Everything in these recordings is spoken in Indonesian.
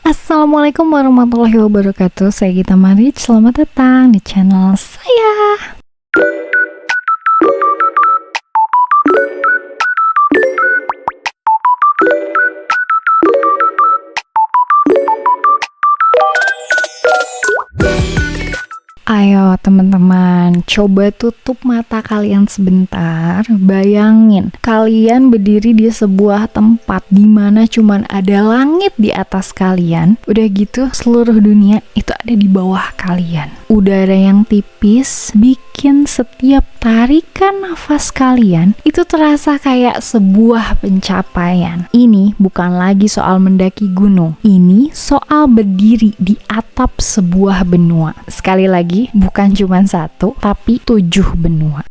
Assalamualaikum warahmatullahi wabarakatuh. Saya Gita Marich. Selamat datang di channel saya. Ayo teman-teman, coba tutup mata kalian sebentar. Bayangin, kalian berdiri di sebuah tempat di mana cuman ada langit di atas kalian. Udah gitu, seluruh dunia itu ada di bawah kalian. Udara yang tipis bikin setiap tarikan nafas kalian itu terasa kayak sebuah pencapaian. Ini bukan lagi soal mendaki gunung. Ini soal berdiri di atap sebuah benua. Sekali lagi, bukan cuma satu, tapi 7 benua.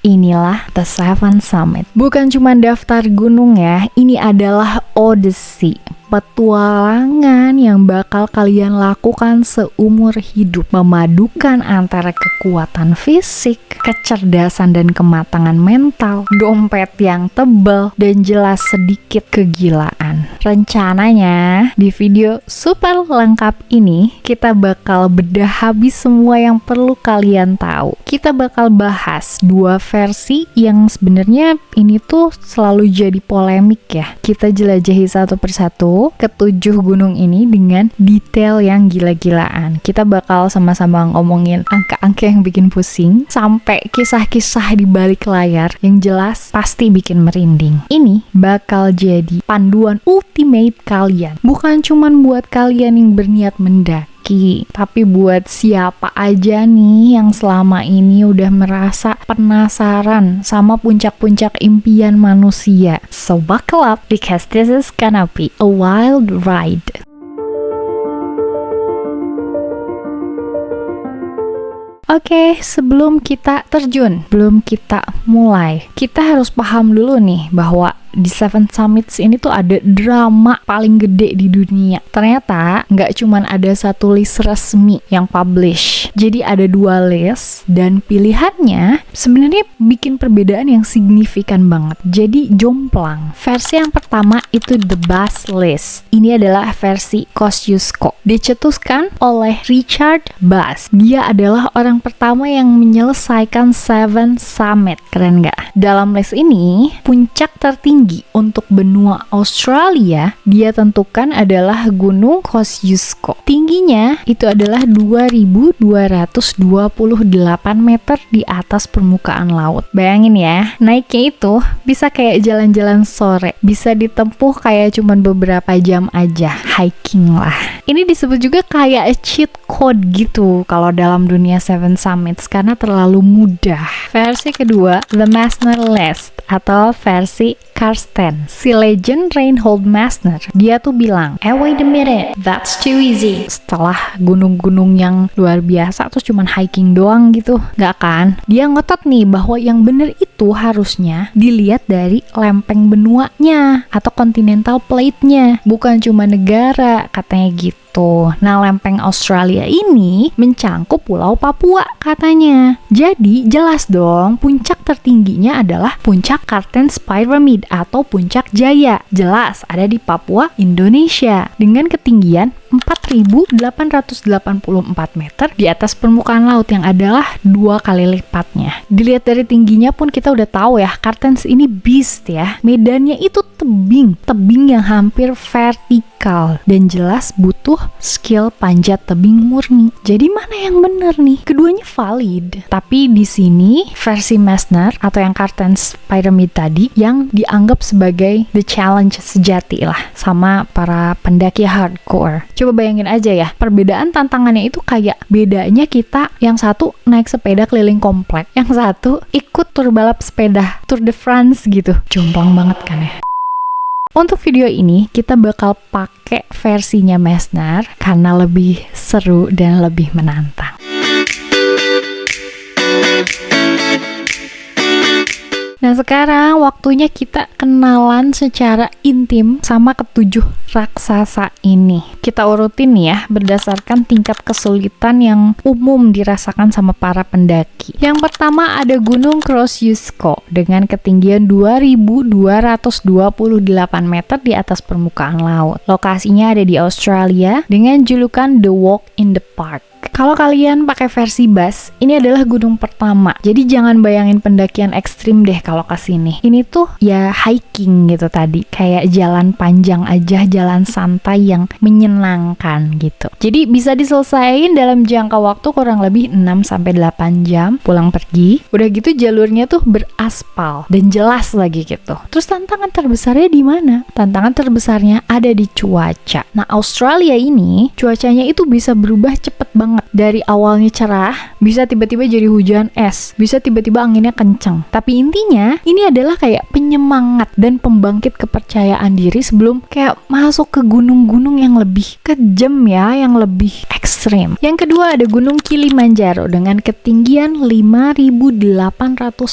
Inilah The Seven Summit. Bukan cuma daftar gunung ya, ini adalah Odyssey. Petualangan yang bakal kalian lakukan seumur hidup, memadukan antara kekuatan fisik, kecerdasan dan kematangan mental, dompet yang tebal, dan jelas sedikit kegilaan. Rencananya di video super lengkap ini kita bakal bedah habis semua yang perlu kalian tahu. Kita bakal bahas dua versi yang sebenarnya ini tuh selalu jadi polemik ya. Kita jelajahi satu persatu ketujuh gunung ini dengan detail yang gila-gilaan. Kita bakal sama-sama ngomongin angka-angka yang bikin pusing sampai kisah-kisah di balik layar yang jelas pasti bikin merinding. Ini bakal jadi panduan ultimate kalian. Bukan cuman buat kalian yang berniat mendaki, tapi buat siapa aja nih yang selama ini udah merasa penasaran sama puncak-puncak impian manusia. So buckle up because this is gonna be a wild ride. Oke, sebelum kita terjun, belum kita mulai, kita harus paham dulu nih bahwa di Seven Summits ini tuh ada drama paling gede di dunia. Ternyata nggak cuman ada satu list resmi yang publish. Jadi ada dua list dan pilihannya sebenarnya bikin perbedaan yang signifikan banget. Jadi jomplang. Versi yang pertama itu The Bass List. Ini adalah versi Kosciuszko. Dicetuskan oleh Richard Bass. Dia adalah orang pertama yang menyelesaikan Seven Summit. Keren nggak? Dalam list ini, puncak tertinggi untuk benua Australia dia tentukan adalah Gunung Kosciuszko. Tingginya itu adalah 2.228 meter di atas permukaan laut. Bayangin ya, naiknya itu bisa kayak jalan-jalan sore, bisa ditempuh kayak cuman beberapa jam aja, hiking lah. Ini disebut juga kayak cheat code gitu kalau dalam dunia Seven Summits karena terlalu mudah. Versi kedua, The Messner List atau versi Karsten. Si legend Reinhold Messner, dia tuh bilang, wait a minute, that's too easy. Setelah gunung-gunung yang luar biasa terus cuman hiking doang gitu, nggak kan? Dia ngotot nih bahwa yang bener itu harusnya dilihat dari lempeng benuanya atau continental plate-nya, bukan cuma negara, katanya gitu. Nah, lempeng Australia ini mencangkup Pulau Papua katanya. Jadi jelas dong, puncak tertingginya adalah puncak Carsten's Pyramid atau puncak Jaya. Jelas ada di Papua, Indonesia, dengan ketinggian 4.884 meter di atas permukaan laut yang adalah 2 kali lipatnya. Dilihat dari tingginya pun kita udah tahu ya, Carsten's ini beast ya. Medannya itu tebing yang hampir vertikal dan jelas butuh skill panjat tebing murni. Jadi mana yang benar nih? Keduanya valid. Tapi di sini versi Messner atau yang Carsten's Pyramid tadi yang dianggap sebagai the challenge sejati lah sama para pendaki hardcore. Coba bayangin aja ya, perbedaan tantangannya itu kayak bedanya kita yang satu naik sepeda keliling komplek, yang satu ikut tur balap sepeda Tour de France gitu. Jomplang banget kan ya? Untuk video ini kita bakal pakai versinya Messner karena lebih seru dan lebih menantang. Nah sekarang waktunya kita kenalan secara intim sama ketujuh raksasa ini. Kita urutin nih ya berdasarkan tingkat kesulitan yang umum dirasakan sama para pendaki. Yang pertama ada Gunung Kosciuszko dengan ketinggian 2.228 meter di atas permukaan laut. Lokasinya ada di Australia dengan julukan The Walk in the Park. Kalau kalian pakai versi bus, ini adalah gunung pertama. Jadi jangan bayangin pendakian ekstrim deh kalau ke sini. Ini tuh ya hiking gitu tadi, kayak jalan panjang aja, jalan santai yang menyenangkan gitu. Jadi bisa diselesain dalam jangka waktu kurang lebih 6-8 jam pulang pergi. Udah gitu jalurnya tuh beraspal dan jelas lagi gitu. Terus tantangan terbesarnya di mana? Tantangan terbesarnya ada di cuaca. Nah, Australia ini cuacanya itu bisa berubah cepet banget. Dari awalnya cerah, bisa tiba-tiba jadi hujan es, bisa tiba-tiba anginnya kenceng. Tapi intinya, ini adalah kayak penyemangat dan pembangkit kepercayaan diri sebelum kayak masuk ke gunung-gunung yang lebih kejam ya, yang lebih ekstrim. Yang kedua ada Gunung Kilimanjaro dengan ketinggian 5.895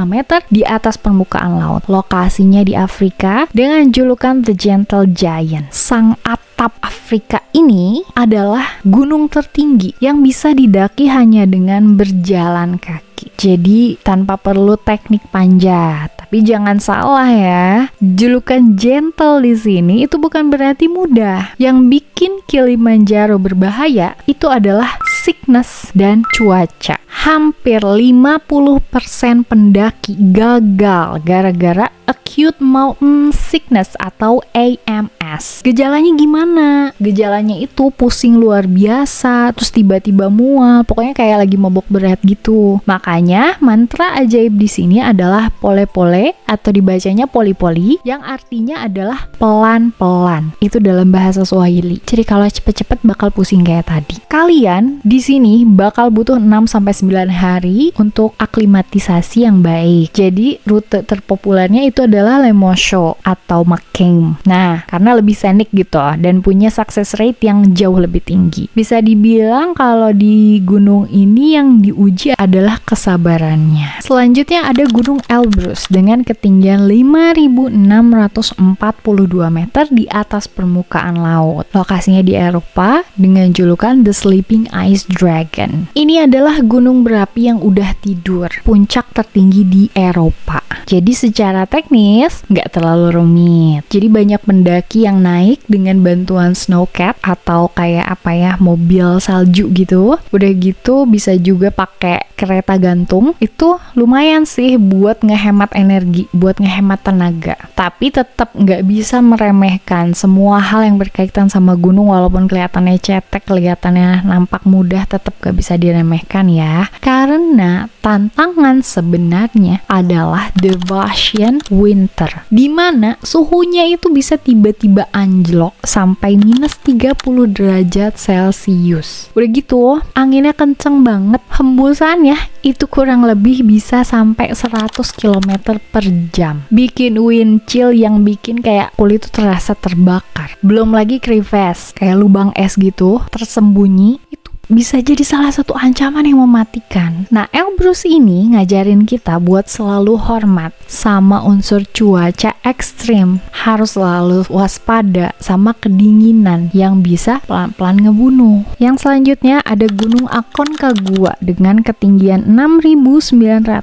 meter di atas permukaan laut. Lokasinya di Afrika dengan julukan The Gentle Giant. Sang atap Afrika ini adalah gunung tertinggi yang bisa didaki hanya dengan berjalan kaki. Jadi tanpa perlu teknik panjat. Tapi jangan salah ya, julukan gentle di sini itu bukan berarti mudah. Yang bikin Kilimanjaro berbahaya itu adalah sickness dan cuaca. Hampir 50% pendaki gagal gara-gara acute mountain sickness atau AMS. Gejalanya gimana? Gejalanya itu pusing luar biasa, terus tiba-tiba mual, pokoknya kayak lagi mabok berat gitu. Makanya mantra ajaib di sini adalah pole-pole atau dibacanya poli-poli yang artinya adalah pelan-pelan. Itu dalam bahasa Swahili. Jadi kalau cepet-cepet bakal pusing kayak tadi. Kalian di sini bakal butuh 6-9 hari untuk aklimatisasi yang baik. Jadi rute terpopulernya itu adalah Lemosho atau Macame. Nah, karena lebih scenic gitu dan punya success rate yang jauh lebih tinggi. Bisa dibilang kalau di gunung ini yang diuji adalah kesabarannya. Selanjutnya ada Gunung Elbrus dengan ketinggian 5.642 meter di atas permukaan laut. Lokasinya di Eropa dengan julukan The Sleeping Ice Dragon. Ini adalah gunung berapi yang udah tidur, puncak tertinggi di Eropa. Jadi secara teknis nggak terlalu rumit. Jadi banyak pendaki yang naik dengan bantuan snowcat atau kayak apa ya, mobil salju gitu. Udah gitu bisa juga pakai kereta gantung. Itu lumayan sih buat ngehemat energi, buat ngehemat tenaga. Tapi tetap nggak bisa meremehkan semua hal yang berkaitan sama gunung, walaupun kelihatannya cetek, kelihatannya nampak mudah, tetap nggak bisa diremehkan ya. Karena tantangan sebenarnya adalah the Russian winter, dimana suhunya itu bisa tiba-tiba anjlok sampai -30 derajat Celcius. Udah gitu, anginnya kenceng banget, hembusannya itu kurang lebih bisa sampai 100 km per jam. Bikin wind chill yang bikin kayak kulit tuh terasa terbakar. Belum lagi crevasse, kayak lubang es gitu, tersembunyi. Itu bisa jadi salah satu ancaman yang mematikan. Nah, Elbrus ini ngajarin kita buat selalu hormat sama unsur cuaca ekstrim. Harus selalu waspada sama kedinginan yang bisa pelan-pelan ngebunuh. Yang selanjutnya ada Gunung Aconcagua dengan ketinggian 6.961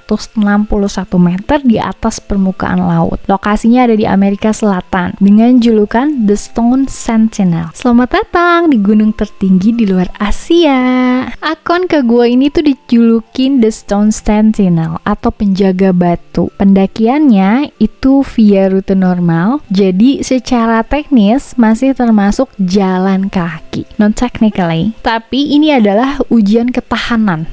meter di atas permukaan laut. Lokasinya ada di Amerika Selatan dengan julukan The Stone Sentinel. Selamat datang di gunung tertinggi di luar Asia. Aconcagua ini tuh dijulukin The Stone Sentinel atau penjaga batu. Pendakiannya itu via rute normal, jadi secara teknis masih termasuk jalan kaki, non technically. Tapi ini adalah ujian ketahanan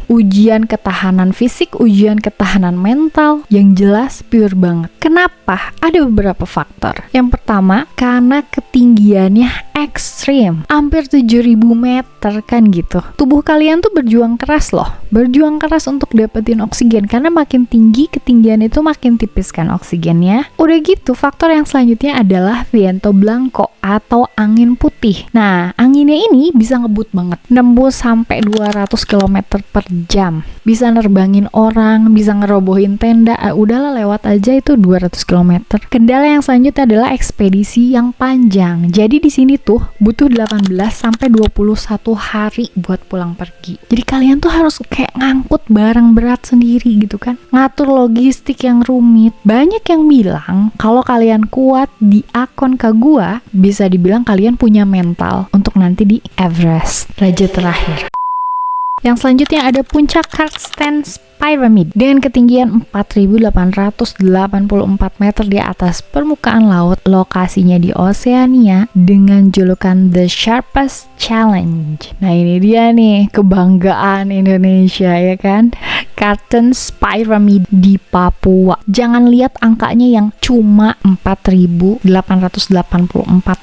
fisik, ujian ketahanan mental yang jelas pure banget. Kenapa? Ada beberapa faktor. Yang pertama, karena ketinggiannya ekstrim, hampir 7.000 meter kan gitu. tubuh kalian tuh berjuang keras loh, berjuang keras untuk dapetin oksigen, karena makin tinggi ketinggian itu makin tipis kan oksigennya. Udah gitu, faktor yang selanjutnya adalah viento blanco atau angin putih. Nah, anginnya ini bisa ngebut banget, nembus sampai 200 km per jam, bisa nerbangin orang, bisa ngerobohin tenda. Udahlah, lewat aja itu 200 km. Kendala yang selanjutnya adalah ekspedisi yang panjang. Jadi di sini tuh butuh 18 sampai 21 hari buat pulang pergi. Jadi kalian tuh harus kayak ngangkut barang berat sendiri gitu kan. Ngatur logistik yang rumit. Banyak yang bilang kalau kalian kuat di Akon Kagua, bisa dibilang kalian punya mental untuk nanti di Everest, raja terakhir. Yang selanjutnya ada puncak Carstensz Pyramid dengan ketinggian 4.884 meter di atas permukaan laut. Lokasinya di Oseania dengan julukan The Sharpest Challenge. Nah, ini dia nih kebanggaan Indonesia ya kan. Carstensz Pyramid di Papua. Jangan lihat angkanya yang cuma 4.884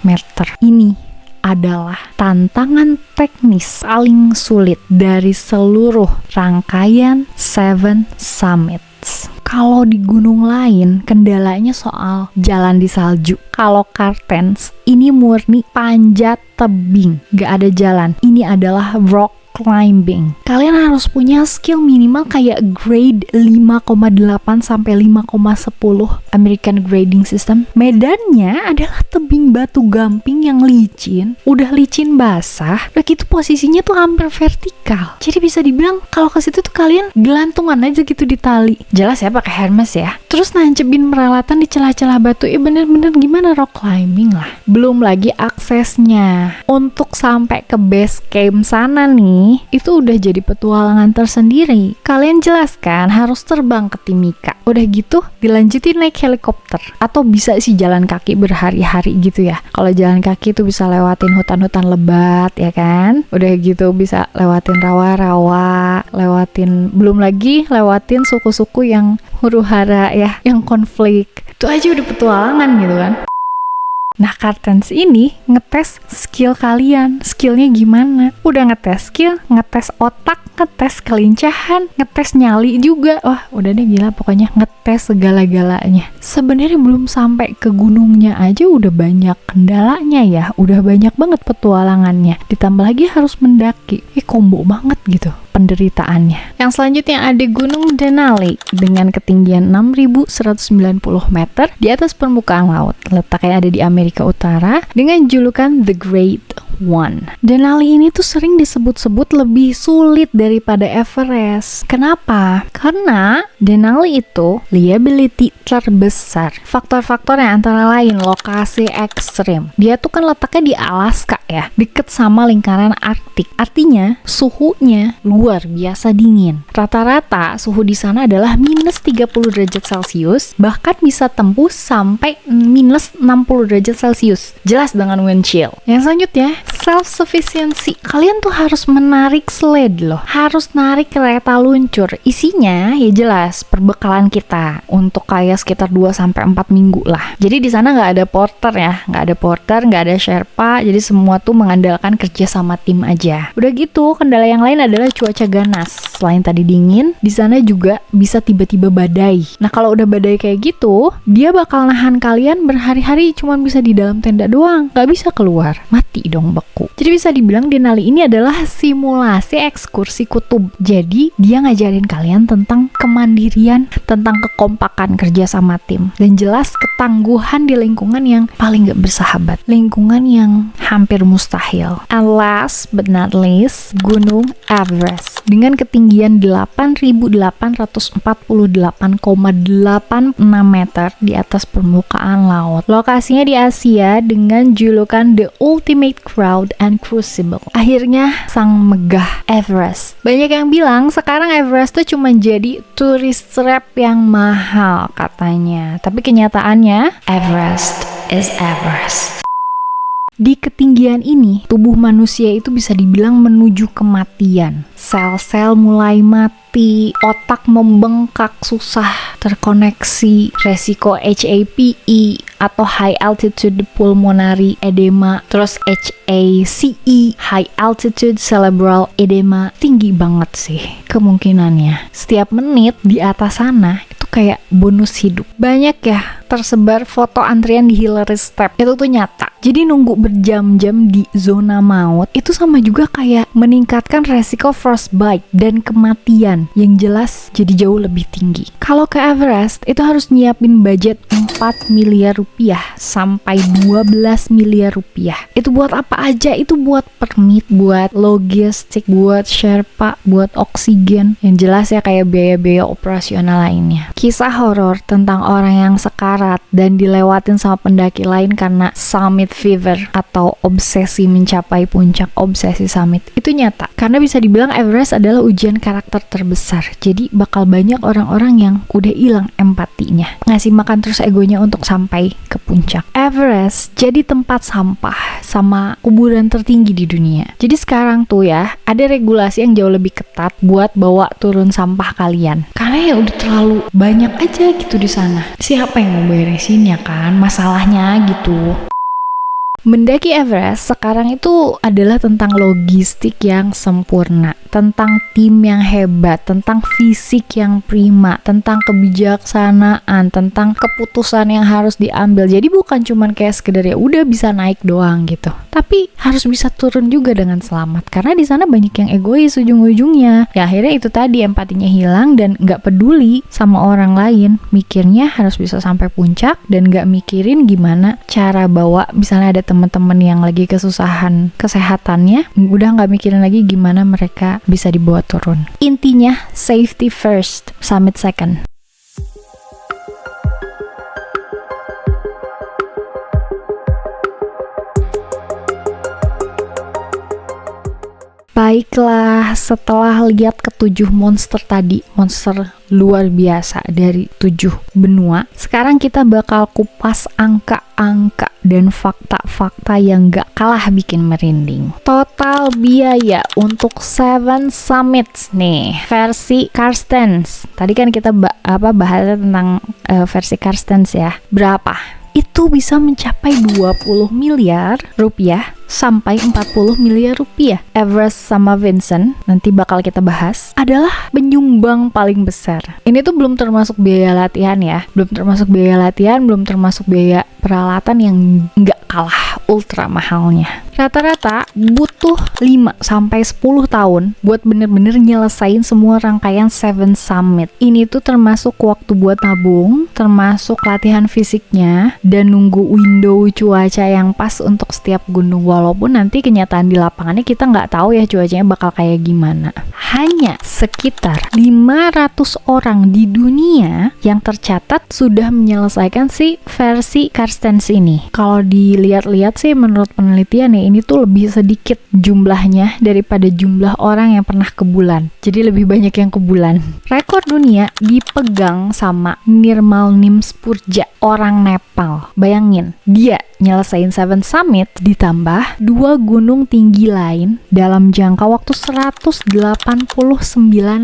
meter. Ini adalah tantangan teknis paling sulit dari seluruh rangkaian Seven Summits. Kalau di gunung lain, kendalanya soal jalan di salju. Kalau Carstensz ini murni panjat tebing, gak ada jalan. Ini adalah rock climbing. Kalian harus punya skill minimal kayak grade 5,8 sampai 5,10 American grading system. Medannya adalah tebing batu gamping yang licin, udah licin basah, udah gitu posisinya tuh hampir vertikal. Jadi bisa dibilang kalau ke situ tuh kalian gelantungan aja gitu di tali. Jelas ya pakai Hermes ya. Terus nancepin peralatan di celah-celah batu. Bener-bener gimana rock climbing lah. Belum lagi aksesnya. Untuk sampai ke base camp sana nih, itu udah jadi petualangan tersendiri. Kalian jelaskan harus terbang ke Timika. Udah gitu dilanjutin naik helikopter, atau bisa sih jalan kaki berhari-hari gitu ya. Kalau jalan kaki tuh bisa lewatin hutan-hutan lebat ya kan. Udah gitu bisa lewatin rawa-rawa, belum lagi lewatin suku-suku yang huru-hara ya, yang konflik. Itu aja udah petualangan gitu kan. Nah, Carstensz ini ngetes skill kalian. Skillnya gimana? Udah ngetes skill, ngetes otak, ngetes kelincahan, ngetes nyali juga. Wah, udah deh gila, pokoknya ngetes segala-galanya. Sebenarnya belum sampai ke gunungnya aja udah banyak kendalanya ya. Udah banyak banget petualangannya. Ditambah lagi harus mendaki. Combo banget gitu penderitaannya. Yang selanjutnya ada Gunung Denali dengan ketinggian 6.190 meter di atas permukaan laut. Letaknya ada di Amerika Utara dengan julukan The Great One. Denali ini tuh sering disebut-sebut lebih sulit daripada Everest. Kenapa? Karena Denali itu liability terbesar. Faktor-faktornya antara lain lokasi ekstrim. Dia tuh kan letaknya di Alaska ya, deket sama lingkaran Arktik. Artinya suhunya luar biasa dingin. Rata-rata suhu di sana adalah minus 30 derajat Celcius, bahkan bisa tembus sampai minus 60 derajat Celcius. Jelas dengan wind chill. Yang selanjutnya, self-sufficiency. Kalian tuh harus menarik sled loh. Harus narik kereta luncur. Isinya ya jelas perbekalan kita untuk kayak sekitar 2-4 minggu lah. Jadi di sana nggak ada porter ya. Nggak ada porter, nggak ada Sherpa. Jadi semua tuh mengandalkan kerja sama tim aja. Udah gitu, kendala yang lain adalah cuaca ganas. Selain tadi dingin, di sana juga bisa tiba-tiba badai. Nah, kalau udah badai kayak gitu, dia bakal nahan kalian berhari-hari cuma bisa di dalam tenda doang. Nggak bisa keluar. Mati dong beku. Jadi bisa dibilang Denali ini adalah simulasi ekskursi kutub. Jadi dia ngajarin kalian tentang kemandirian, tentang kekompakan kerja sama tim, dan jelas ketangguhan di lingkungan yang paling gak bersahabat, lingkungan yang hampir mustahil. And last but not least, Gunung Everest dengan ketinggian 8.848,86 meter di atas permukaan laut. Lokasinya di Asia dengan julukan The Ultimate Crowd and Crucible. Akhirnya sang megah Everest. Banyak yang bilang sekarang Everest tuh cuma jadi tourist trap yang mahal katanya. Tapi kenyataannya Everest is Everest. Di ketinggian ini, tubuh manusia itu bisa dibilang menuju kematian. Sel-sel mulai mati, otak membengkak, susah terkoneksi, resiko HAPE atau High Altitude Pulmonary Edema, terus HACE, High Altitude Cerebral Edema, tinggi banget sih kemungkinannya. Setiap menit di atas sana itu kayak bonus hidup. Banyak ya tersebar foto antrian di Hillary Step, itu tuh nyata. Jadi nunggu berjam-jam di zona maut itu sama juga kayak meningkatkan resiko frostbite dan kematian yang jelas jadi jauh lebih tinggi. Kalau ke Everest itu harus nyiapin budget 4 miliar rupiah sampai 12 miliar rupiah. Itu buat apa aja? Itu buat permit, buat logistik, buat Sherpa, buat oksigen. Yang jelas ya kayak biaya-biaya operasional lainnya. Kisah horor tentang orang yang sekarat dan dilewatin sama pendaki lain karena summit fever atau obsesi mencapai puncak, obsesi summit itu nyata. Karena bisa dibilang Everest adalah ujian karakter terbesar. Jadi bakal banyak orang-orang yang udah hilang empatinya, ngasih makan terus egonya untuk sampai ke puncak. Everest jadi tempat sampah sama kuburan tertinggi di dunia. Jadi sekarang tuh ya ada regulasi yang jauh lebih ketat buat bawa turun sampah kalian. Karena ya udah terlalu banyak aja gitu di sana. Siapa yang mau beresin ya kan? Masalahnya gitu. Mendaki Everest sekarang itu adalah tentang logistik yang sempurna, tentang tim yang hebat, tentang fisik yang prima, tentang kebijaksanaan, tentang keputusan yang harus diambil. Jadi bukan cuman kayak sekedar ya udah bisa naik doang gitu, tapi harus bisa turun juga dengan selamat. Karena di sana banyak yang egois ujung-ujungnya. Ya akhirnya itu tadi, empatinya hilang dan nggak peduli sama orang lain. Mikirnya harus bisa sampai puncak dan nggak mikirin gimana cara bawa, misalnya ada teman-teman yang lagi kesusahan kesehatannya, udah nggak mikirin lagi gimana mereka bisa dibawa turun. Intinya safety first, summit second. Baiklah, setelah lihat ketujuh monster tadi, monster luar biasa dari 7 benua, sekarang kita bakal kupas angka-angka dan fakta-fakta yang gak kalah bikin merinding. Total biaya untuk 7 summits nih, versi Carstensz. Tadi kan kita bahasnya tentang versi Carstensz ya. Berapa? Itu bisa mencapai 20 miliar rupiah sampai 40 miliar rupiah. Everest sama Vinson, nanti bakal kita bahas, adalah penyumbang paling besar. Ini tuh belum termasuk biaya latihan ya, belum termasuk biaya peralatan yang nggak kalah ultra mahalnya. Rata-rata butuh 5 sampai 10 tahun buat bener-bener nyelesain semua rangkaian 7 summit. Ini tuh termasuk waktu buat nabung, termasuk latihan fisiknya, dan nunggu window cuaca yang pas untuk setiap gunung. Walaupun nanti kenyataan di lapangannya kita nggak tahu ya cuacanya bakal kayak gimana. Hanya sekitar 500 orang di dunia yang tercatat sudah menyelesaikan si versi Carstensz ini. Kalau dilihat-lihat sih menurut penelitian ya, ini tuh lebih sedikit jumlahnya daripada jumlah orang yang pernah ke bulan. Jadi lebih banyak yang ke bulan. Rekor dunia dipegang sama Nirmal Nimspurja, orang Nepal. Bayangin, dia nyelesain 7 summit ditambah 2 gunung tinggi lain dalam jangka waktu 189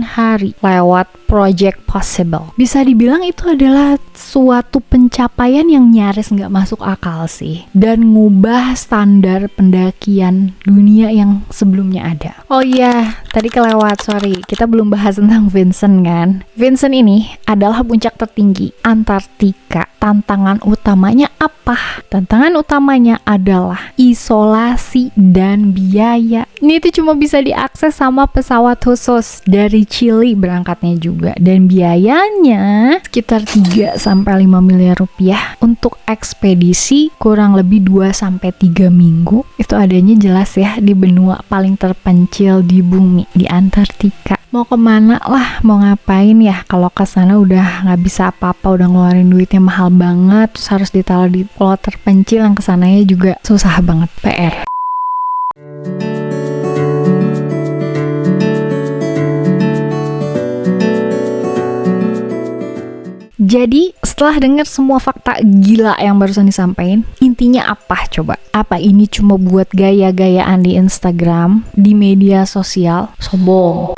hari lewat Project Possible. Bisa dibilang itu adalah suatu pencapaian yang nyaris nggak masuk akal sih, dan ngubah standar pendakian dunia yang sebelumnya ada. Oh iya, tadi kelewat, sorry, kita belum bahas tentang Vinson kan. Vinson ini adalah puncak tertinggi Antartika. Tantangan utamanya apa? Tantangan utamanya adalah isolasi dan biaya. Ini tuh cuma bisa diakses sama pesawat khusus dari Chili berangkatnya juga, dan biayanya sekitar 3 sampai 5 miliar rupiah untuk ekspedisi kurang lebih 2 sampai 3 minggu. Itu adanya jelas ya di benua paling terpencil di bumi, di Antartika. Mau kemana lah, mau ngapain ya, kalau ke sana udah nggak bisa apa-apa, udah ngeluarin duitnya mahal banget, terus harus ditaruh di pulau terpencil yang kesananya juga susah banget, PR. Jadi setelah dengar semua fakta gila yang barusan disampaikan, intinya apa coba? Apa ini cuma buat gaya-gayaan di Instagram, di media sosial? Sombong.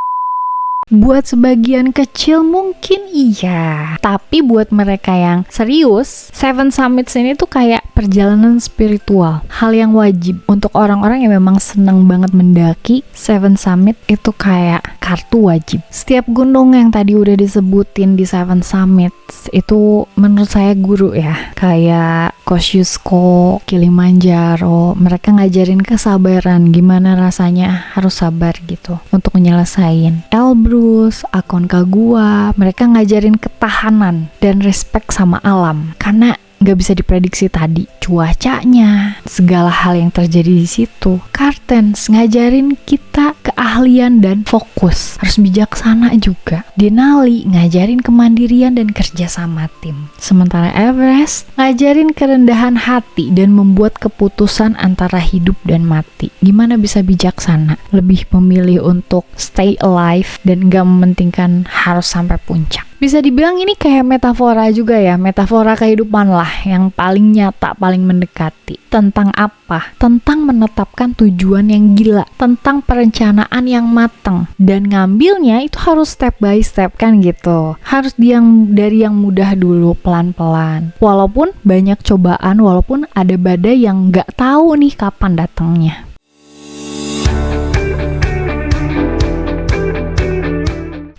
Buat sebagian kecil mungkin iya, tapi buat mereka yang serius, Seven Summits ini tuh kayak perjalanan spiritual, hal yang wajib untuk orang-orang yang memang seneng banget mendaki. Seven Summit itu kayak kartu wajib. Setiap gunung yang tadi udah disebutin di Seven Summits itu menurut saya guru ya, kayak Kosciuszko, Kilimanjaro, mereka ngajarin kesabaran, gimana rasanya harus sabar gitu untuk menyelesain. Elbrus, Aconcagua, mereka ngajarin ketahanan dan respect sama alam, karena nggak bisa diprediksi tadi cuacanya, segala hal yang terjadi di situ. Kartens ngajarin kita keahlian dan fokus, harus bijaksana juga. Denali ngajarin kemandirian dan kerja sama tim. Sementara Everest ngajarin kerendahan hati dan membuat keputusan antara hidup dan mati. Gimana bisa bijaksana, lebih memilih untuk stay alive dan nggak mementingkan harus sampai puncak. Bisa dibilang ini kayak metafora juga ya, metafora kehidupan lah yang paling nyata, paling mendekati. Tentang apa? Tentang menetapkan tujuan yang gila, tentang perencanaan yang matang, dan ngambilnya itu harus step by step kan gitu. Harus dari yang mudah dulu, pelan-pelan. Walaupun banyak cobaan, walaupun ada badai yang nggak tahu nih kapan datangnya.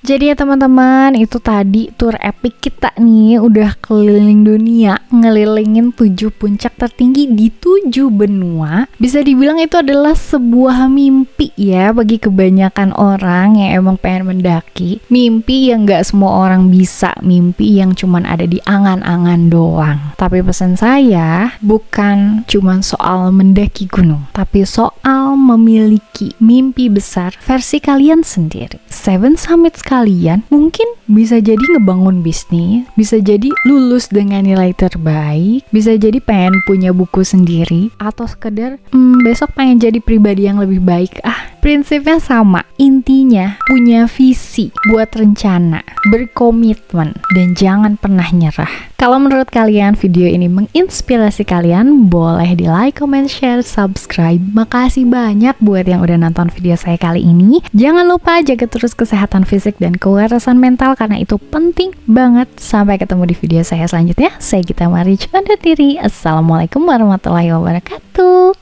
Jadi ya teman-teman, itu tadi tour epic kita nih, udah keliling dunia, ngelilingin 7 puncak tertinggi di 7 benua. Bisa dibilang itu adalah sebuah mimpi ya bagi kebanyakan orang yang emang pengen mendaki. Mimpi yang gak semua orang bisa, mimpi yang cuman ada di angan-angan doang. Tapi pesan saya, bukan cuman soal mendaki gunung, tapi soal memiliki mimpi besar versi kalian sendiri. Seven Summits kalian mungkin bisa jadi ngebangun bisnis, bisa jadi lulus dengan nilai terbaik, bisa jadi pengen punya buku sendiri, atau sekedar besok pengen jadi pribadi yang lebih baik. Prinsipnya sama, intinya punya visi buat rencana, berkomitmen, dan jangan pernah nyerah. Kalau menurut kalian video ini menginspirasi kalian, boleh di like, comment, share, subscribe. Makasih banyak buat yang udah nonton video saya kali ini. Jangan lupa jaga terus kesehatan fisik dan kewarasan mental karena itu penting banget. Sampai ketemu di video saya selanjutnya. Saya Gita Maric undur diri. Assalamualaikum warahmatullahi wabarakatuh.